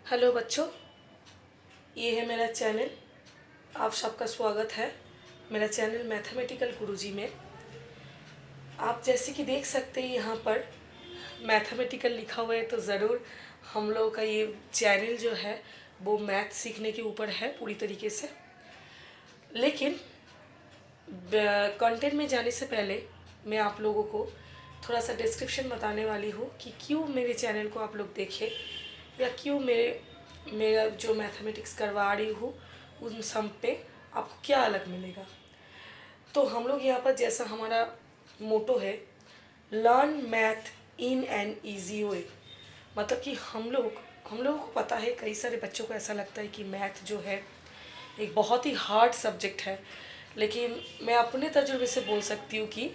Hello बच्चों, ये है मेरा चैनल। आप सबका स्वागत है मेरा चैनल मैथमेटिकल गुरुजी में। आप जैसे कि देख सकते हैं यहाँ पर मैथमेटिकल लिखा हुआ है, तो ज़रूर हम लोग का ये चैनल जो है वो मैथ सीखने के ऊपर है पूरी तरीके से। लेकिन कंटेंट में जाने से पहले मैं आप लोगों को थोड़ा सा डिस्क्रिप्शन बताने वाली हूँ कि क्यों मेरे चैनल को आप लोग देखें या क्यों मेरा जो मैथमेटिक्स करवा रही हूँ उन सब पे आपको क्या अलग मिलेगा। तो हम लोग यहाँ पर जैसा हमारा मोटो है, learn math in an easy way. मतलब कि हम लोगों को पता है, कई सारे बच्चों को ऐसा लगता है कि मैथ जो है एक बहुत ही हार्ड सब्जेक्ट है, लेकिन मैं अपने तजुर्बे से बोल सकती हूँ कि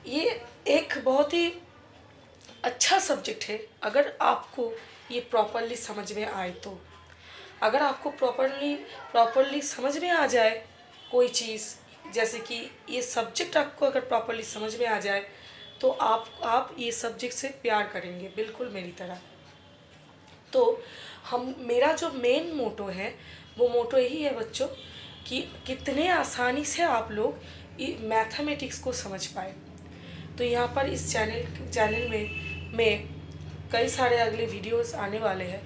ये एक बहुत ही अच्छा सब्जेक्ट है अगर आपको ये प्रॉपरली समझ में आए तो। अगर आपको प्रॉपरली समझ में आ जाए कोई चीज़, जैसे कि ये सब्जेक्ट आपको अगर प्रॉपरली समझ में आ जाए तो आप ये सब्जेक्ट से प्यार करेंगे, बिल्कुल मेरी तरह। तो हम मेरा जो मेन मोटो है वो मोटो यही है बच्चों कि कितने आसानी से आप लोग ये मैथमेटिक्स को समझ पाए। तो यहाँ पर इस चैनल में कई सारे अगले वीडियोस आने वाले हैं।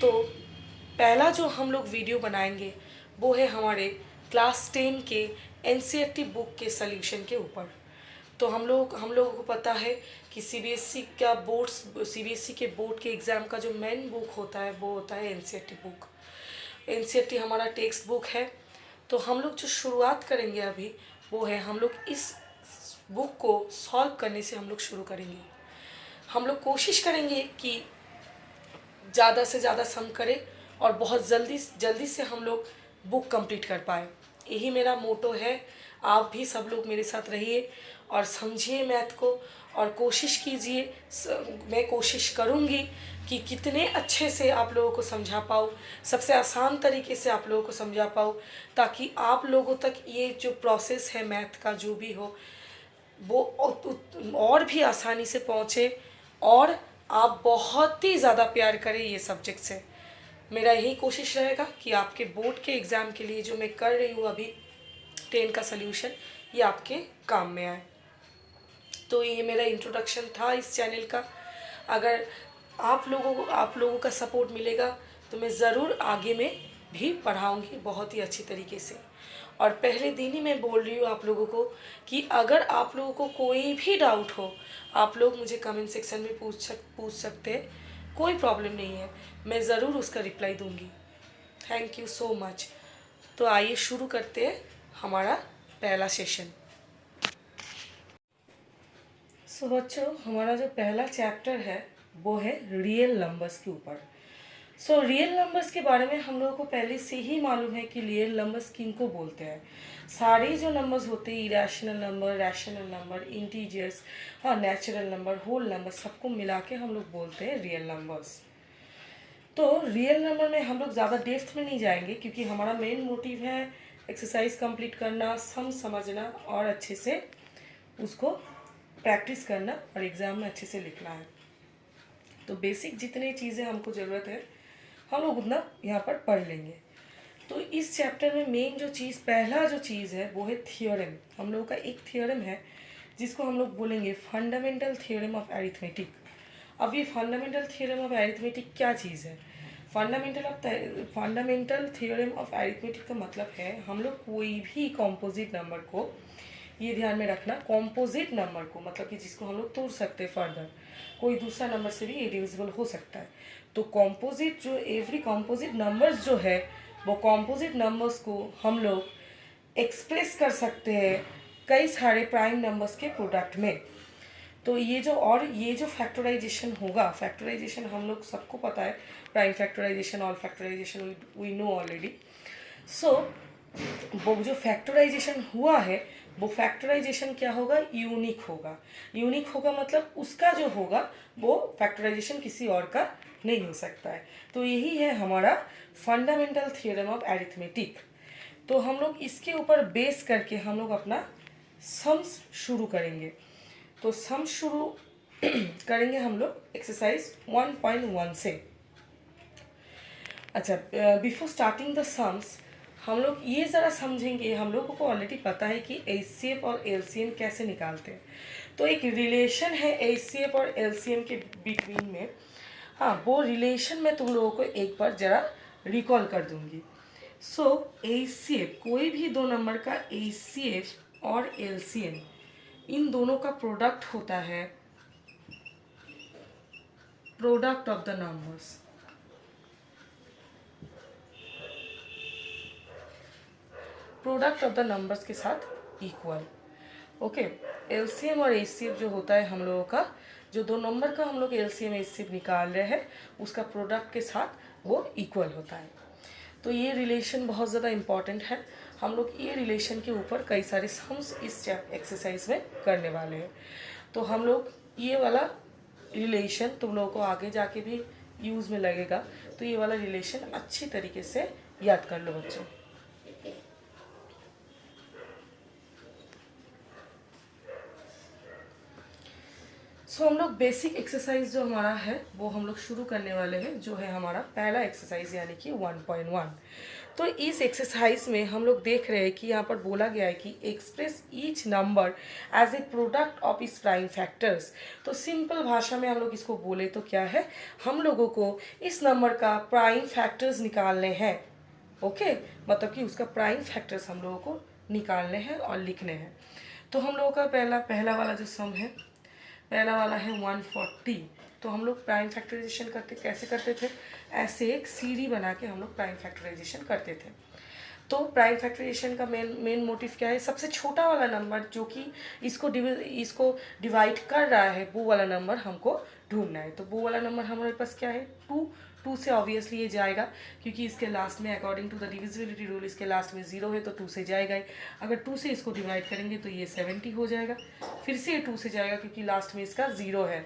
तो पहला जो हम लोग वीडियो बनाएंगे वो है हमारे क्लास 10 के एनसीईआरटी बुक के सल्यूशन के ऊपर। तो हम लोगों को पता है कि सीबीएसई के बोर्ड के एग्ज़ाम का जो मेन बुक होता है वो होता है एनसीईआरटी बुक। एनसीईआरटी हमारा टेक्स्ट बुक है। तो हम लोग जो शुरुआत करेंगे अभी वो है, हम लोग इस बुक को सॉल्व करने से हम लोग शुरू करेंगे। हम लोग कोशिश करेंगे कि ज़्यादा से ज़्यादा सम करें और बहुत जल्दी से हम लोग बुक कंप्लीट कर पाए। यही मेरा मोटो है। आप भी सब लोग मेरे साथ रहिए और समझिए मैथ को और कोशिश कीजिए। मैं कोशिश करूँगी कि कितने अच्छे से आप लोगों को समझा पाऊँ, सबसे आसान तरीके से आप लोगों को समझा पाऊँ, ताकि आप लोगों तक ये जो प्रोसेस है मैथ का जो भी हो वो और भी आसानी से पहुँचे और आप बहुत ही ज़्यादा प्यार करें ये सब्जेक्ट से। मेरा यही कोशिश रहेगा कि आपके बोर्ड के एग्ज़ाम के लिए जो मैं कर रही हूँ अभी 10 का सल्यूशन, ये आपके काम में आए। तो ये मेरा इंट्रोडक्शन था इस चैनल का। अगर आप लोगों का सपोर्ट मिलेगा तो मैं ज़रूर आगे में भी पढ़ाऊँगी बहुत ही अच्छी तरीके से। और पहले दिन ही मैं बोल रही हूँ आप लोगों को कि अगर आप लोगों को कोई भी डाउट हो, आप लोग मुझे कमेंट सेक्शन में पूछ सकते हैं, कोई प्रॉब्लम नहीं है, मैं ज़रूर उसका रिप्लाई दूँगी। Thank you so much. तो आइए शुरू करते हैं हमारा पहला सेशन। सो बच्चों, हमारा जो पहला चैप्टर है वो है रियल नंबर्स के ऊपर। सो रियल नंबर्स के बारे में हम लोगों को पहले से ही मालूम है कि रियल नंबर्स किनको बोलते हैं। सारे जो नंबर्स होते हैं, irrational number, rational number, integers, हाँ, नेचुरल नंबर, होल नंबर, सबको मिला के हम लोग बोलते हैं रियल नंबर्स। तो रियल नंबर में हम लोग ज़्यादा डेप्थ में नहीं जाएंगे क्योंकि हमारा मेन मोटिव है एक्सरसाइज कंप्लीट करना, सम समझना और अच्छे से उसको प्रैक्टिस करना और एग्ज़ाम में अच्छे से लिखना है। तो बेसिक जितने चीज़ें हमको ज़रूरत है हम लोग उतना यहाँ पर पढ़ लेंगे। तो इस चैप्टर में मेन जो चीज़, पहला जो चीज़ है वो है थियोरम। हम लोगों का एक थियोरम है जिसको हम लोग बोलेंगे फंडामेंटल थियोरम ऑफ अरिथमेटिक। अब ये फंडामेंटल थियोरम ऑफ अरिथमेटिक क्या चीज़ है? फंडामेंटल थियोरम ऑफ अरिथमेटिक का मतलब है हम लोग कोई भी कॉम्पोजिट नंबर को, ये ध्यान में रखना, कॉम्पोजिट नंबर को मतलब कि जिसको हम लोग तोड़ सकते हैं फर्दर, कोई दूसरा नंबर से भी ये डिविजिबल हो सकता है। तो कॉम्पोजिट जो एवरी कॉम्पोजिट नंबर्स जो है वो कॉम्पोजिट नंबर्स को हम लोग एक्सप्रेस कर सकते हैं कई सारे प्राइम नंबर्स के प्रोडक्ट में। तो ये जो फैक्टराइजेशन होगा, फैक्टराइजेशन हम लोग सबको पता है, prime factorization, all factorization we know already. So वो जो फैक्टराइजेशन हुआ है वो फैक्टराइजेशन क्या होगा? यूनिक होगा। यूनिक होगा मतलब उसका जो होगा वो फैक्टराइजेशन किसी और का नहीं हो सकता है। तो यही है हमारा फंडामेंटल थियोरम ऑफ अरिथमेटिक। तो हम लोग इसके ऊपर बेस करके हम लोग अपना सम्स शुरू करेंगे। तो सम शुरू करेंगे हम लोग एक्सरसाइज 1.1 से। अच्छा, बिफोर स्टार्टिंग द सम्स हम लोग ये ज़रा समझेंगे, हम लोगों को ऑलरेडी पता है कि एचसीएफ और एलसीएम कैसे निकालते हैं। तो एक रिलेशन है एचसीएफ और एलसीएम के बिटवीन में। हाँ, वो रिलेशन मैं तुम लोगों को एक बार ज़रा रिकॉल कर दूंगी। सो एचसीएफ, कोई भी दो नंबर का एचसीएफ और एलसीएम, इन दोनों का प्रोडक्ट होता है product of the numbers. Product of the numbers के साथ इक्वल। ओके, एलसीएम और एचसीएफ जो होता है हम लोगों का, जो दो नंबर का हम लोग एलसीएम एचसीएफ निकाल रहे हैं, उसका प्रोडक्ट के साथ वो इक्वल होता है। तो ये रिलेशन बहुत ज़्यादा इम्पॉर्टेंट है। हम लोग ये रिलेशन के ऊपर कई सारे सम्स इस एक्सरसाइज में करने वाले हैं। तो हम लोग ये वाला रिलेशन तुम लोगों को आगे जाके भी यूज़ में लगेगा, तो ये वाला रिलेशन अच्छी तरीके से याद कर लो बच्चों। सो हम लोग बेसिक एक्सरसाइज जो हमारा है वो हम लोग शुरू करने वाले हैं, जो है हमारा पहला एक्सरसाइज यानी कि 1.1। तो इस एक्सरसाइज में हम लोग देख रहे हैं कि यहाँ पर बोला गया है कि express each number as a product of its prime factors. तो सिंपल भाषा में हम लोग इसको बोले तो क्या है, हम लोगों को इस नंबर का प्राइम फैक्टर्स निकालने हैं। ओके, मतलब कि उसका प्राइम फैक्टर्स हम लोगों को निकालने हैं और लिखने हैं। तो हम लोगों का पहला वाला जो सम है, पहला वाला है 140। तो हम लोग प्राइम फैक्टराइजेशन करते कैसे करते थे, ऐसे एक सीढ़ी बना के हम लोग प्राइम फैक्टराइजेशन करते थे। तो प्राइम फैक्टराइजेशन का मेन मोटिव क्या है, सबसे छोटा वाला नंबर जो कि इसको डिवाइड कर रहा है, वो वाला नंबर हमको ढूंढना है। तो वो वाला नंबर हमारे पास क्या है, 2 से ऑब्वियसली ये जाएगा, क्योंकि इसके लास्ट में according to the divisibility rule इसके लास्ट में 0 है, तो 2 से जाएगा ही। अगर 2 से इसको डिवाइड करेंगे तो ये 70 हो जाएगा, फिर से ये 2 से जाएगा क्योंकि लास्ट में इसका 0 है।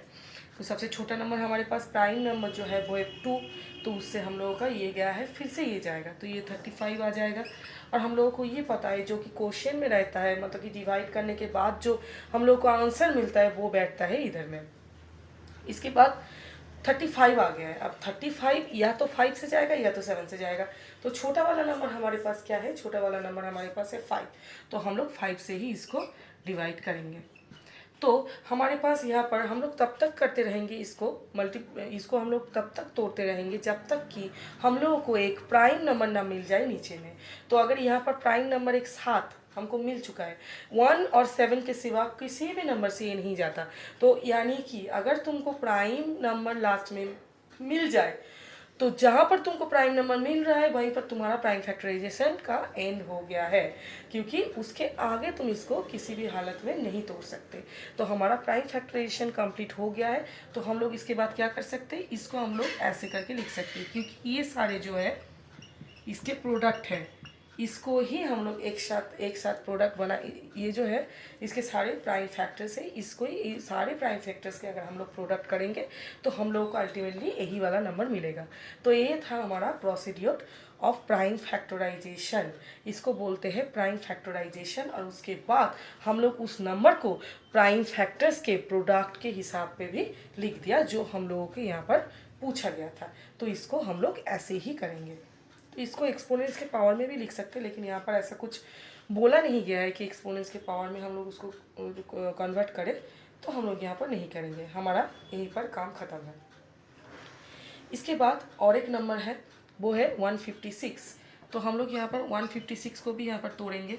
तो सबसे छोटा नंबर हमारे पास प्राइम नंबर जो है वो है 2, तो उससे हम लोगों का ये गया है, फिर से ये जाएगा, तो ये 35 आ जाएगा। और हम लोगों को ये पता है जो कि क्वेश्चन में रहता है, मतलब कि डिवाइड करने के बाद जो हम लोग को आंसर मिलता है वो बैठता है इधर में। इसके बाद 35 आ गया है। अब 35 या तो 5 से जाएगा या तो 7 से जाएगा। तो छोटा वाला नंबर हमारे पास क्या है, छोटा वाला नंबर हमारे पास है 5। तो हम लोग 5 से ही इसको डिवाइड करेंगे। तो हमारे पास यहाँ पर हम लोग तब तक करते रहेंगे इसको हम लोग तब तक तोड़ते रहेंगे जब तक कि हम लोगों को एक प्राइम नंबर ना मिल जाए नीचे में। तो अगर यहाँ पर प्राइम नंबर एक 7 हमको मिल चुका है, 1 और 7 के सिवा किसी भी नंबर से ये नहीं जाता। तो यानी कि अगर तुमको प्राइम नंबर लास्ट में मिल जाए, तो जहाँ पर तुमको प्राइम नंबर मिल रहा है वहीं पर तुम्हारा प्राइम फैक्टराइजेशन का एंड हो गया है, क्योंकि उसके आगे तुम इसको किसी भी हालत में नहीं तोड़ सकते। तो हमारा प्राइम फैक्टराइजेशन कंप्लीट हो गया है। तो हम लोग इसके बाद क्या कर सकते हैं, इसको हम लोग ऐसे करके लिख सकते हैं, क्योंकि ये सारे जो है इसके प्रोडक्ट है, इसको ही हम लोग एक साथ प्रोडक्ट बना, ये जो है इसके सारे प्राइम फैक्टर्स है, इसको ही सारे प्राइम फैक्टर्स के अगर हम लोग प्रोडक्ट करेंगे तो हम लोग को अल्टीमेटली यही वाला नंबर मिलेगा। तो ये था हमारा प्रोसीड्यूर ऑफ प्राइम फैक्टराइजेशन, इसको बोलते हैं प्राइम फैक्टराइजेशन। और उसके बाद हम लोग उस नंबर को प्राइम फैक्टर्स के प्रोडक्ट के हिसाब पे भी लिख दिया, जो हम लोगों के यहाँ पर पूछा गया था। तो इसको हम लोग ऐसे ही करेंगे। तो इसको एक्सपोनेंट्स के पावर में भी लिख सकते हैं, लेकिन यहाँ पर ऐसा कुछ बोला नहीं गया है कि एक्सपोनेंट्स के पावर में हम लोग उसको कन्वर्ट करें, तो हम लोग यहाँ पर नहीं करेंगे, हमारा यहीं पर काम ख़त्म है। इसके बाद और एक नंबर है, वो है 156। तो हम लोग यहाँ पर 156 को भी यहाँ पर तोड़ेंगे।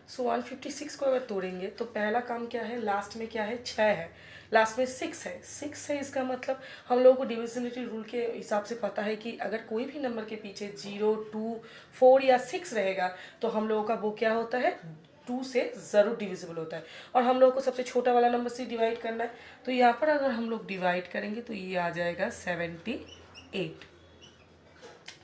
सो 156 को अगर तोड़ेंगे तो पहला काम क्या है, लास्ट में क्या है, 6 है, लास्ट में 6 है। 6 है, इसका मतलब हम लोगों को डिविजिबिलिटी रूल के हिसाब से पता है कि अगर कोई भी नंबर के पीछे 0, 2, 4 या 6 रहेगा तो हम लोगों का वो क्या होता है, 2 से ज़रूर डिविजिबल होता है। और हम लोगों को सबसे छोटा वाला नंबर से डिवाइड करना है। तो यहाँ पर अगर हम लोग डिवाइड करेंगे तो ये आ जाएगा 78,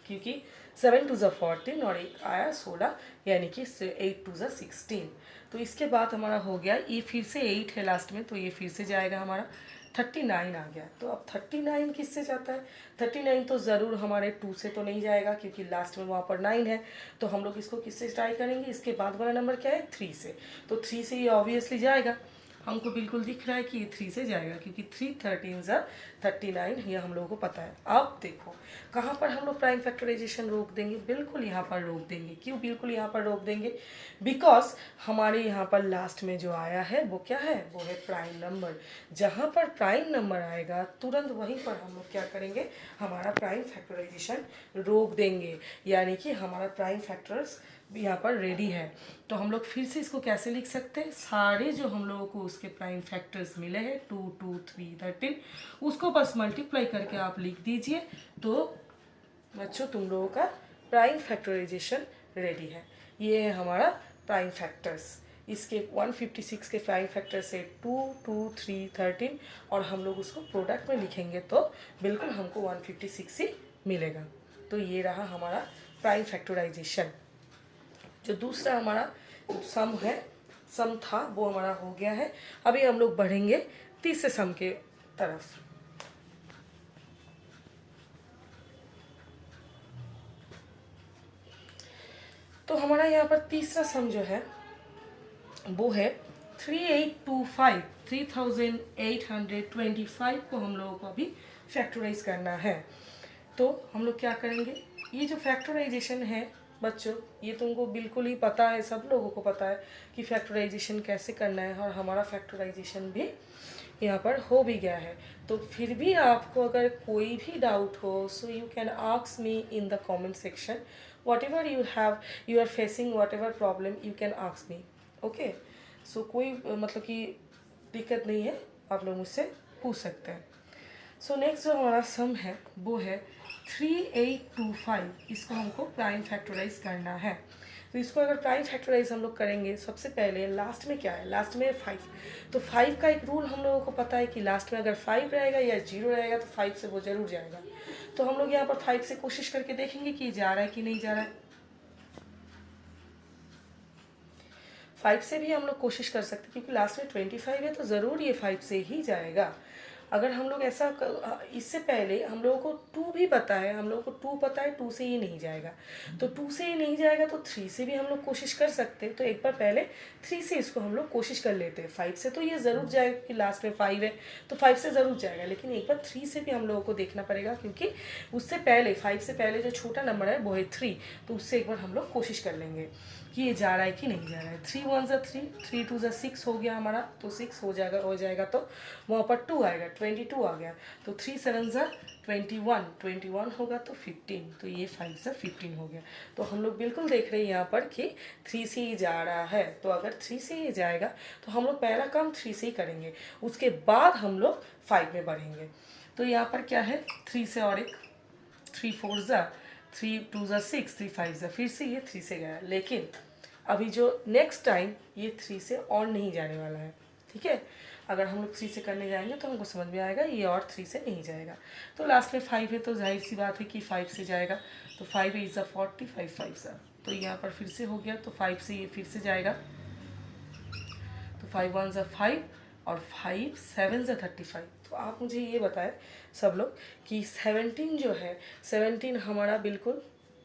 क्योंकि 7 2 14 और एक आया 16, यानी कि 8 2 16। तो इसके बाद हमारा हो गया, ये फिर से 8 है लास्ट में, तो ये फिर से जाएगा हमारा 39 आ गया। तो अब 39 किससे जाता है, 39 तो ज़रूर हमारे 2 से तो नहीं जाएगा, क्योंकि लास्ट में वहाँ पर 9 है। तो हम लोग इसको किससे ट्राई करेंगे, इसके बाद वाला नंबर क्या है, 3 से। तो 3 से ये ऑब्वियसली जाएगा। हमको बिल्कुल दिख रहा है कि ये 3 से जाएगा, क्योंकि 3 13 ज़ा 39 ये हम लोगों को पता है। अब देखो कहाँ पर हम लोग प्राइम फैक्टराइजेशन रोक देंगे, बिल्कुल यहाँ पर रोक देंगे। क्यों बिल्कुल यहाँ पर रोक देंगे? बिकॉज हमारे यहाँ पर लास्ट में जो आया है वो क्या है, वो है प्राइम नंबर। जहाँ पर प्राइम नंबर आएगा तुरंत वहीं पर हम लोग क्या करेंगे, हमारा प्राइम फैक्टराइजेशन रोक देंगे, यानी कि हमारा प्राइम फैक्टर्स यहाँ पर रेडी है। तो हम लोग फिर से इसको कैसे लिख सकते हैं, सारे जो हम लोगों को उसके प्राइम फैक्टर्स मिले हैं 2 2 3 13, उसको बस मल्टीप्लाई करके आप लिख दीजिए, तो बच्चों तुम लोगों का प्राइम फैक्टराइजेशन रेडी है। ये है हमारा प्राइम फैक्टर्स। इसके 156 के प्राइम फैक्टर्स है 2 2 3 13, और हम लोग उसको प्रोडक्ट में लिखेंगे तो बिल्कुल हमको 156 ही मिलेगा। तो ये रहा हमारा प्राइम फैक्टराइजेशन। जो दूसरा हमारा सम है, सम था, वो हमारा हो गया है। अभी हम लोग बढ़ेंगे तीसरे सम के तरफ। तो हमारा यहाँ पर तीसरा सम जो है वो है 3825, 3825 को हम लोगों को अभी फैक्टराइज करना है। तो हम लोग क्या करेंगे, ये जो फैक्टराइजेशन है बच्चों, ये तुमको बिल्कुल ही पता है, सब लोगों को पता है कि फैक्टराइजेशन कैसे करना है, और हमारा फैक्टराइजेशन भी यहाँ पर हो भी गया है। तो फिर भी आपको अगर कोई भी डाउट हो, so you can ask me in the comment section, whatever you are facing, whatever problem you can ask me, okay. So कोई मतलब कि दिक्कत नहीं है, आप लोग मुझसे पूछ सकते हैं। सो नेक्स्ट जो हमारा सम है वो है 3825, इसको हमको प्राइम फैक्टराइज करना है। तो इसको अगर प्राइम फैक्टराइज हम लोग करेंगे, सबसे पहले लास्ट में क्या है, लास्ट में 5। तो 5 का एक रूल हम लोगों को पता है कि लास्ट में अगर 5 रहेगा या 0 रहेगा तो 5 से वो जरूर जाएगा। तो हम लोग यहाँ पर 5 से कोशिश करके देखेंगे कि जा रहा है कि नहीं जा रहा है। 5 से भी हम लोग कोशिश कर सकते हैं, क्योंकि लास्ट में 25 है तो ज़रूर ये 5 से ही जाएगा। अगर हम लोग ऐसा इससे पहले हम लोगों को 2 भी पता है, हम लोगों को 2 पता है, 2 से ही नहीं जाएगा। तो 2 से ही नहीं जाएगा तो 3 से भी हम लोग कोशिश कर सकते हैं। तो एक बार पहले 3 से इसको हम लोग कोशिश कर लेते हैं। 5 से तो ये ज़रूर जाएगा कि लास्ट में 5 है तो 5 से ज़रूर जाएगा, लेकिन एक बार 3 से भी हम लोगों को देखना पड़ेगा, क्योंकि उससे पहले 5 से पहले जो छोटा नंबर है वो है 3। तो उससे एक बार हम लोग कोशिश कर लेंगे कि ये जा रहा है कि नहीं जा रहा है। 3 1 ज़ा 3, 3 2 ज़ा 6 हो गया हमारा, तो 6 हो जाएगा तो वहाँ पर 2 आएगा, 22 आ गया। तो 3 7 ज़ा 21, 21 होगा तो 15, तो ये 5 ज़ा 15 हो गया। तो हम लोग बिल्कुल देख रहे हैं यहाँ पर कि 3 से ही जा रहा है। तो अगर 3 से ही जाएगा तो हम लोग पहला काम 3 से ही करेंगे, उसके बाद हम लोग 5 में बढ़ेंगे। तो यहाँ पर क्या है, 3 से और एक 3 4 ज़ा 3 2 ज़ा 6, 3 5 ज़ा, फिर से ये 3 से गया, लेकिन अभी जो नेक्स्ट टाइम ये 3 से और नहीं जाने वाला है, ठीक है। अगर हम लोग 3 से करने जाएंगे तो हमको समझ में आएगा ये और 3 से नहीं जाएगा। तो लास्ट में 5 है तो जाहिर सी बात है कि 5 से जाएगा। तो 5 इज़ ज़ा 40, 5 5 ज़ा, तो यहाँ पर फिर से हो गया, तो 5 से ये फिर से जाएगा। तो 5 1 ज़ा 5 और 5 7 ज़ा 35। तो आप मुझे ये बताएं सब लोग कि 17 जो है, 17 हमारा बिल्कुल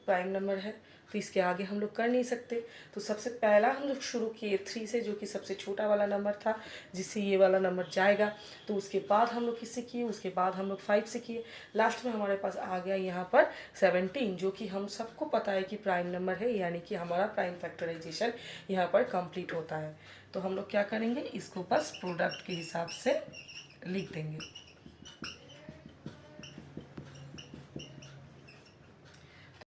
प्राइम नंबर है, तो इसके आगे हम लोग कर नहीं सकते। तो सबसे पहला हम लोग शुरू किए 3 से, जो कि सबसे छोटा वाला नंबर था, जिससे ये वाला नंबर जाएगा। तो उसके बाद हम लोग किससे किए, उसके बाद हम लोग 5 से किए। लास्ट में हमारे पास आ गया यहाँ पर 17, जो कि हम सबको पता है कि प्राइम नंबर है, यानी कि हमारा प्राइम फैक्टराइजेशन यहाँ पर कंप्लीट होता है। तो हम लोग क्या करेंगे, इसको बस प्रोडक्ट के हिसाब से लिख देंगे।